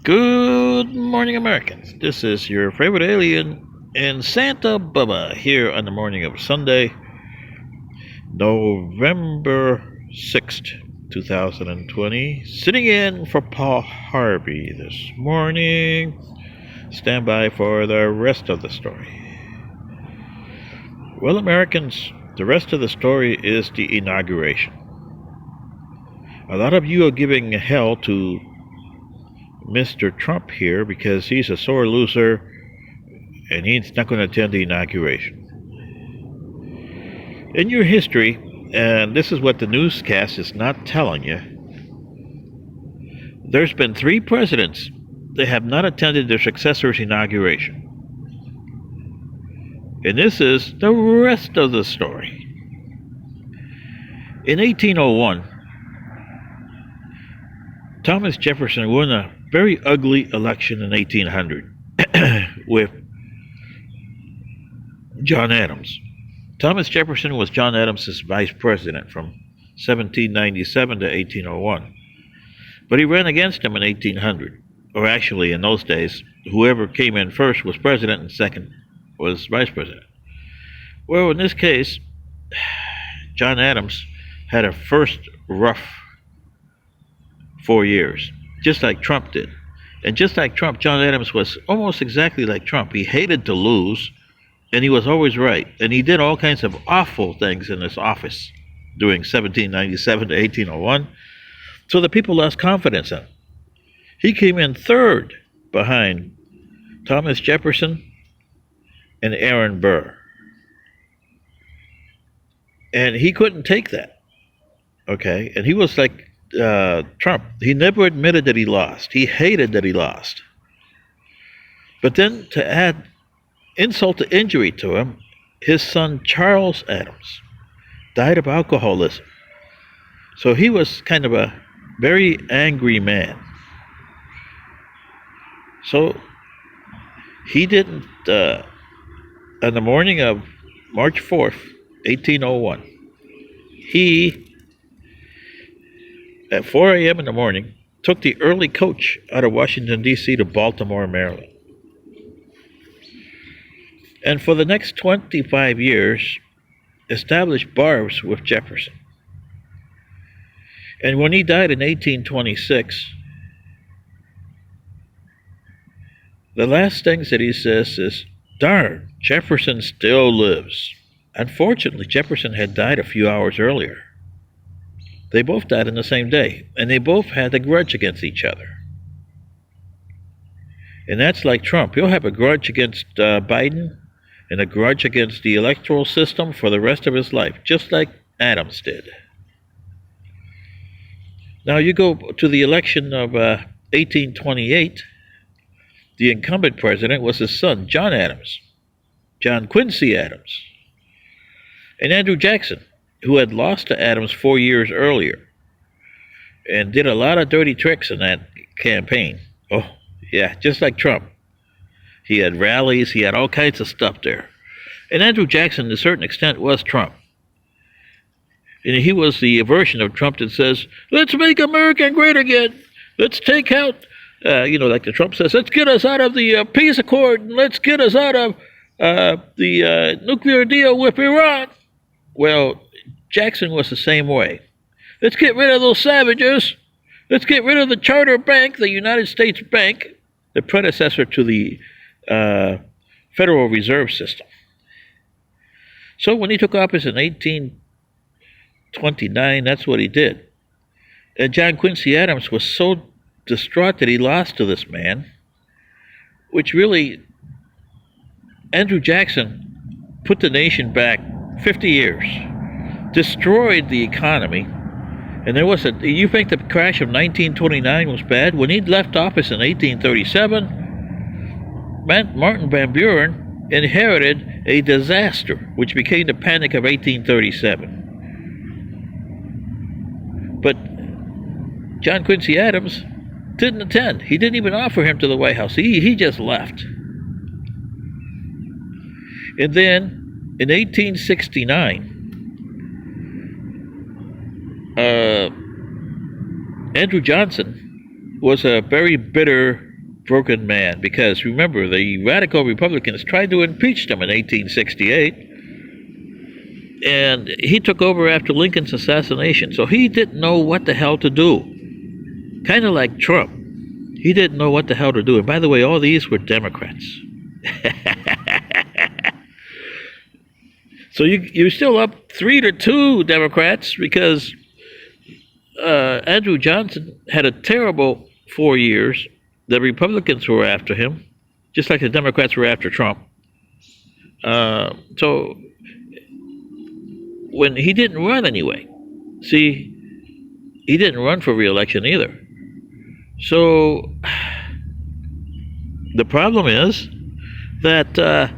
Good morning, Americans. This is your favorite alien and Santa Bubba here on the morning of Sunday, November 6th, 2020. Sitting in for Paul Harvey this morning. Stand by for the rest of the story. Well, Americans, the rest of the story is the inauguration. A lot of you are giving hell to Mr. Trump here because he's a sore loser and he's not going to attend the inauguration. In your history, and this is what the newscast is not telling you, there's been 3 presidents that have not attended their successor's inauguration. And this is the rest of the story. In 1801, Thomas Jefferson won a very ugly election in 1800 with John Adams. Thomas Jefferson was John Adams' vice president from 1797 to 1801. But he ran against him in 1800. Or actually, in those days, whoever came in first was president and second was vice president. Well, in this case, John Adams had a first rough 4 years, just like Trump did. And just like Trump, John Adams was almost exactly like Trump. He hated to lose, and he was always right. And he did all kinds of awful things in his office during 1797 to 1801, so the people lost confidence in him. He came in third behind Thomas Jefferson and Aaron Burr. And he couldn't take that, okay? And he was like Trump. He never admitted that he lost. He hated that he lost. But then to add insult to injury to him, his son Charles Adams died of alcoholism. So he was kind of a very angry man. So he didn't, on the morning of March 4th, 1801, he at 4 a.m. in the morning, took the early coach out of Washington, D.C. to Baltimore, Maryland. And for the next 25 years, established barbs with Jefferson. And when he died in 1826, the last things that he says is, "Darn, Jefferson still lives." Unfortunately, Jefferson had died a few hours earlier. They both died on the same day, and they both had a grudge against each other. And that's like Trump. He'll have a grudge against Biden and a grudge against the electoral system for the rest of his life, just like Adams did. Now you go to the election of 1828. The incumbent president was his son, John Adams, John Quincy Adams, and Andrew Jackson, who had lost to Adams 4 years earlier and did a lot of dirty tricks in that campaign. Oh, yeah, just like Trump. He had rallies, he had all kinds of stuff there. And Andrew Jackson, to a certain extent, was Trump. And he was the version of Trump that says, "Let's make America great again. Let's take out, like the Trump says, let's get us out of the peace accord, and let's get us out of the nuclear deal with Iran." Well, Jackson was the same way. Let's get rid of those savages. Let's get rid of the charter bank, the United States Bank, the predecessor to the Federal Reserve System. So when he took office in 1829, that's what he did. And John Quincy Adams was so distraught that he lost to this man, which really, Andrew Jackson put the nation back 50 years. Destroyed the economy, and there was you think the crash of 1929 was bad? When he'd left office in 1837, Martin Van Buren inherited a disaster, which became the Panic of 1837. But John Quincy Adams didn't attend. He didn't even offer him to the White House. He just left. And then in 1869, Andrew Johnson was a very bitter broken man, because remember, the radical Republicans tried to impeach him in 1868, and he took over after Lincoln's assassination, so he didn't know what the hell to do. Kind of like Trump. He didn't know what the hell to do. And by the way, all these were Democrats. So you're still up 3-2 Democrats, because Andrew Johnson had a terrible 4 years. The Republicans were after him, just like the Democrats were after Trump. So when he didn't run anyway, see, he didn't run for re-election either. So the problem is that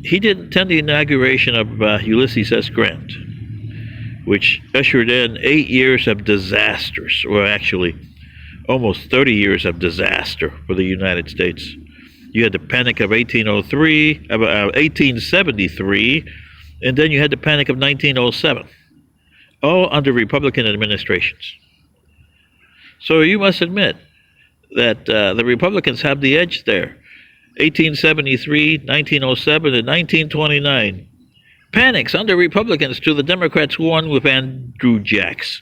he didn't attend the inauguration of Ulysses S. Grant, which ushered in 8 years of disasters, or actually almost 30 years of disaster for the United States. You had the Panic of 1873, and then you had the Panic of 1907, all under Republican administrations. So you must admit that the Republicans have the edge there. 1873, 1907, and 1929. Panics under Republicans to the Democrats won with Andrew Jackson.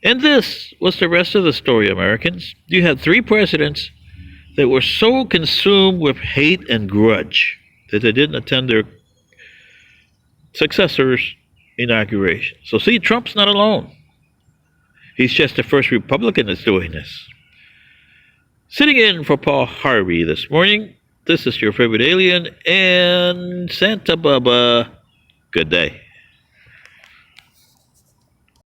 And this was the rest of the story, Americans. You had 3 presidents that were so consumed with hate and grudge that they didn't attend their successor's inauguration. So see, Trump's not alone. He's just the first Republican that's doing this. Sitting in for Paul Harvey this morning, this is your favorite alien and Santa Baba. Good day.